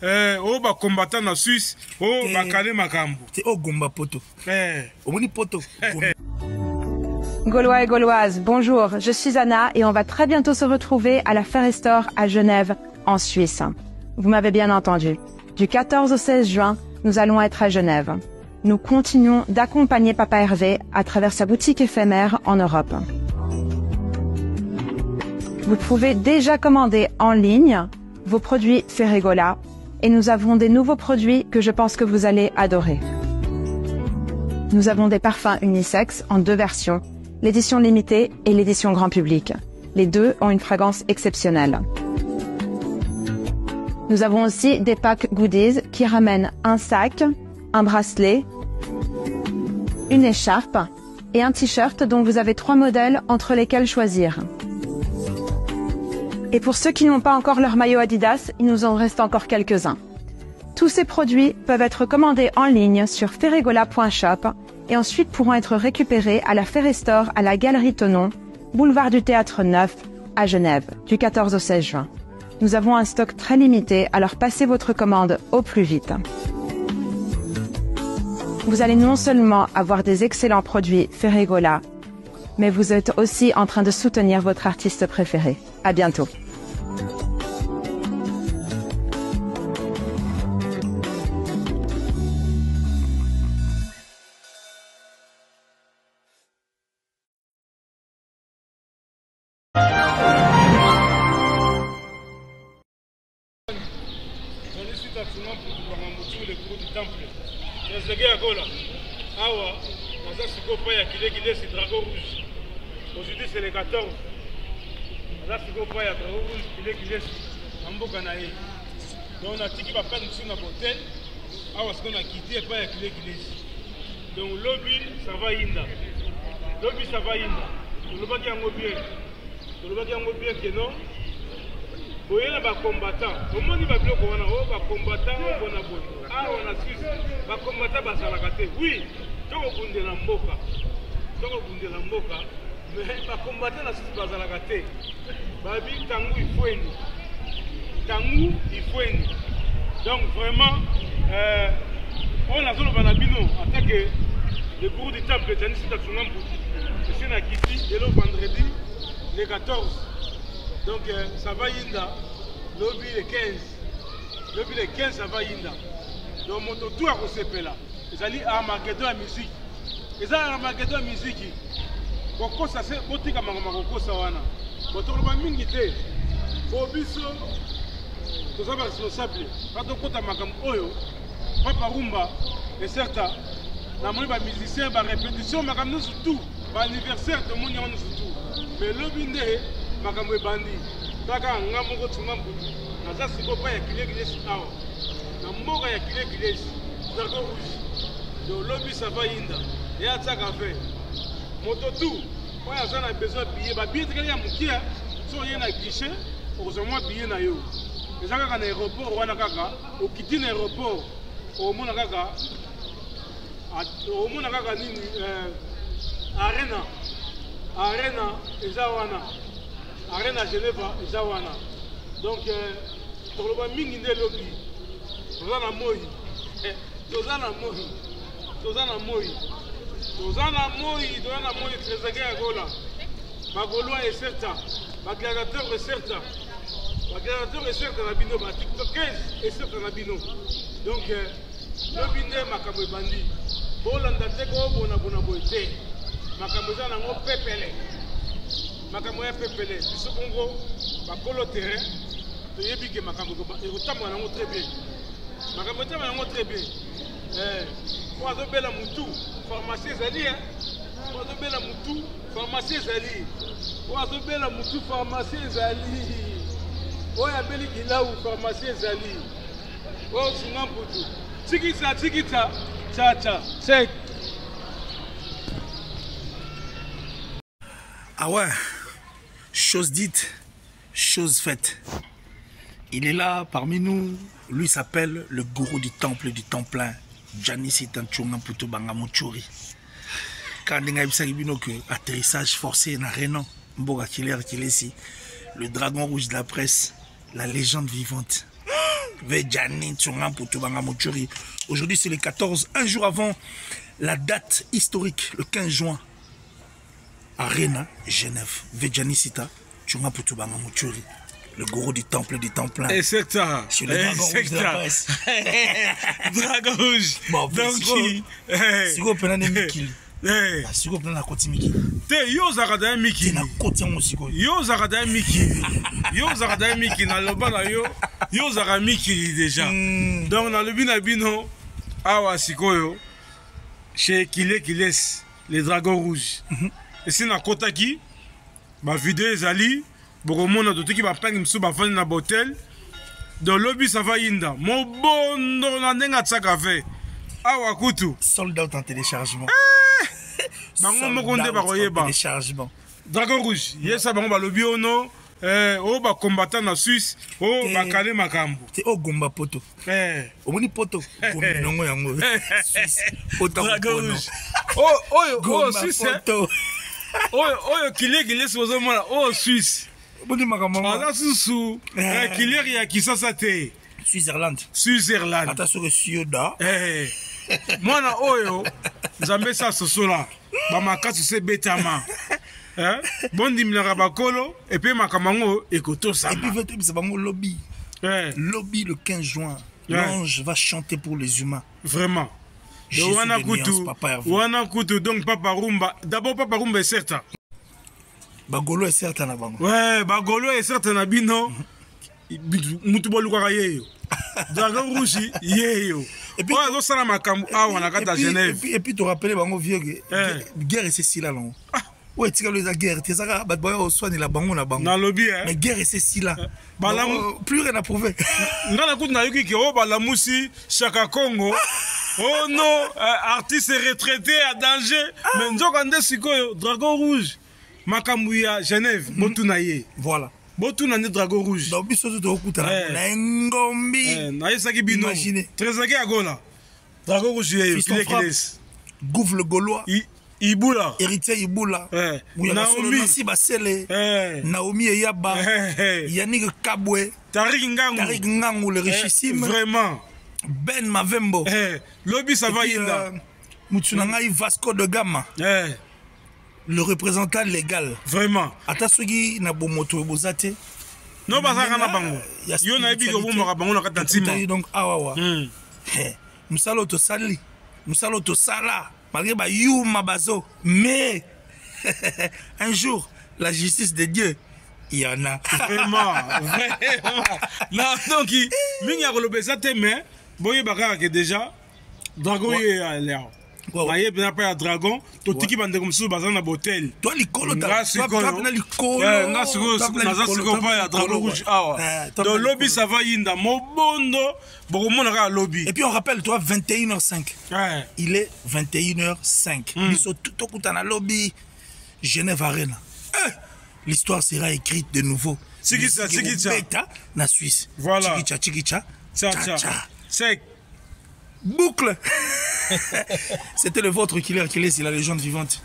Oh, bah, combattant en Suisse. Oh, bah, calé makambo. C'est au Gomba Poto. Au Moni Poto. Gaulois et Gauloises, bonjour, je suis Anna et on va très bientôt se retrouver à la Ferrestore à Genève, en Suisse. Vous m'avez bien entendu. Du 14 au 16 juin, nous allons être à Genève. Nous continuons d'accompagner Papa Hervé à travers sa boutique éphémère en Europe. Vous pouvez déjà commander en ligne vos produits Ferregola et nous avons des nouveaux produits que je pense que vous allez adorer. Nous avons des parfums unisex en 2 versions, l'édition limitée et l'édition grand public. Les deux ont une fragrance exceptionnelle. Nous avons aussi des packs goodies qui ramènent un sac, un bracelet, une écharpe et un t-shirt dont vous avez 3 modèles entre lesquels choisir. Et pour ceux qui n'ont pas encore leur maillot Adidas, il nous en reste encore quelques-uns. Tous ces produits peuvent être commandés en ligne sur ferregola.shop et ensuite pourront être récupérés à la Ferrestore à la Galerie Thonon, boulevard du Théâtre Neuf, à Genève, du 14 au 16 juin. Nous avons un stock très limité, alors passez votre commande au plus vite. Vous allez non seulement avoir des excellents produits Ferregola, mais vous êtes aussi en train de soutenir votre artiste préféré. À bientôt. Aujourd'hui c'est le 14. Là c'est quoi il y a drapeau rouge qui est en Boganaï. Donc on a dit qu'il va faire une sur notre hôtel. Ah parce qu'on a quitté pas il est. Donc lobby ça va inda. Lobby ça va inda. Le bas qui a bien. Le bas qui a bien que non. Boye na ba combattant. Au moins il va bloquer on a ba combattant on a bon. Ah on a Suisse. Ba combattant ba salakate. Oui. Donc on bunde na mboka. Donc on bunde na mboka. Mais les combattants ne sont pas à la gâte. Babi, Tangou, il faut une. Tangou, il faut une. Donc vraiment, on a zone Banabino, en tant que le groupe du temple, c'est un Kiti, et le vendredi, le 14. Donc ça va Yinda, lobby le 15. Lobby le 15, ça va Yinda. Donc mon tour à Rosepela. Ils allaient à Armageddon à musique. Ils allaient à Armageddon à musique. Kokosa se botika mangoma kokosa wana botoloba mingi te po biso tozaba responsable pato kota makambo oyo papa rumba et certa na moni ba musicien ba répétition makambo surtout ba anniversaire de moni wana surtout mais lobi nde makambo ebandi kaka ngamo ko tsuma mbutu na za siko pa ya kile awa na mboka ya kile drapeau rouge de lobi ça va inda et ataka fait moto tout, quand il y a besoin de billets, les billets sont moutiers, sont y a guichet, heureusement billets na yo. Les gens qui ont un aéroport, ou un quitté l'aéroport, au monde Arena, Ezawana, Arena Genève, Ezawana. Donc, pour le moment, mingi de lobby, Tozana Moi. Tozana moi très à Gola. Bagolois et certain. Bagladateur et certain. Bagladateur et certain na bino. TikTokers et certain na bino. Donc, le binde makambo bandi. Bolanda teko bona boite. Makambo za nango pepele. Makambo ya pepele. Biso bongo bakolo terrain. Toyebi ke makambo e rotamwa nango très bien. Makambo tama nango très bien. Oazo bela mutu pharmacie ezali oazo bela mutu pharmacie ezali oazo bela mutu pharmacie ezali oya beli kilau pharmacie ezali o sunga mputu tikita cha check. Ah ouais, chose dite, chose faite. Il est là parmi nous, lui s'appelle le gourou du temple du Templin. Janis Tanchunga Puto Banga Muchuri. Quand on a vu que atterrissage forcé na Renan, Mboga Killer Kilesi, le dragon rouge de la presse, la légende vivante. Vejani Tsonga Putubanga Mochuri. Aujourd'hui, c'est le 14, un jour avant la date historique, le 15 juin. Arena, Genève, Vejani Sita, Tsonga Putubanga Mochuri. Le gourou du temple du Templin. Et c'est ça. Sur le dragon rouge de la presse. Dragon rouge. Bon, donc, si vous prenez Mikili. Si vous prenez la côte Mikili. Yo Zakada Mikili. La côte Yamusiko. Yo Zakada Mikili. Yo Zakada Mikili. Na lobana yo. Yo Zakada Mikili déjà. Donc, dans le binabino, awa sikoyo, chez Kile Kiles, les dragons rouges. Et si na Kotaki, ma vidéo Zali. Bokomona to tiki ba pangi msu ba fani na botel do lobby ça va yinda mo bondo na ndenga tsaka fe awa kutu sold out en téléchargement bango moko nde ba koyeba téléchargement Dragon rouge yesa bango ba lobby ono o ba combattant na Suisse o ba kale makambo te o gomba poto omoni poto gomba nongo yango Suisse poto rouge o Suisse oyo Kile sozo mona o Suisse Boni makambo. Ala susu. Kileri ya kisasa te. Switzerland. Ata sur Sioda. Mwana oyo nzambe sa sosola. Ba makasi se betama. Bondi mlaka bakolo et puis makamango ekoto sama. Et puis veut c'est bango lobby. Lobby le 15 juin. L'ange va chanter pour les humains. Vraiment. Wana kutu donc Papa Rumba. D'abord Papa Rumba est certain. Bagolo est certain na bango. Ouais, Bagolo est certain na bino. Mutubo luka yeyo. Dragon rouge yeyo. Et puis on ça na makambu awa na kata Genève. Et puis tu rappelles bango vieux guerre et c'est là non. Ouais, tu as la guerre, tu sais ça bad boy au soin la bango na bango. Na lobby hein. Mais guerre et c'est là. Plus rien à prouver. Ngana kutu na yuki ki o balamusi Chaka Congo. Oh non, artiste retraité à danger. Mais nzokande sikoyo Dragon rouge. Makambuya Genève, Botunaye. Voilà. Botuna Dragon rouge. Donc biso to okuta na ngombi. Na yesaki bino. Imaginez. Trésaki agola. Dragon rouge Kiles. Gouffre le Gaulois. Ibula. Héritier Ibula. Naomi Basele. Naomi Eyaba. Yannick Kabwe. Tarik Ngangu le richissime. Vraiment. Ben Mavembo. Lobby ça va yinda. Mutsunangai Vasco de Gama. Le représentant légal. Vraiment. Atasugi na bomoto bozate. Non ba saka na bango. Yo na ebi ko bomaka bango na kata ntima. Donc awawa. Musalo to sali. Musalo to sala. Malgré ba yuma bazo. Mais un jour la justice de Dieu il y en a. Vraiment. Non donc mingi ya kolobe ça te mais boye baka que déjà Dragon est là. Maye bien pas Dragon, to tiki bande comme ça bazan na botel. Toi likolo ta na likolo. Na siko pas Dragon rouge awa. Dans lobby ça va yinda mobondo bokomona ka lobby. Et puis on rappelle toi 21h05. Il est 21h05. Ils sont tout okuta na lobby Genève Arena. L'histoire sera écrite de nouveau. Sikitsa na Suisse. Voilà. Chikicha. Sec. Boucle. C'était le vôtre Killer, c'est la légende vivante.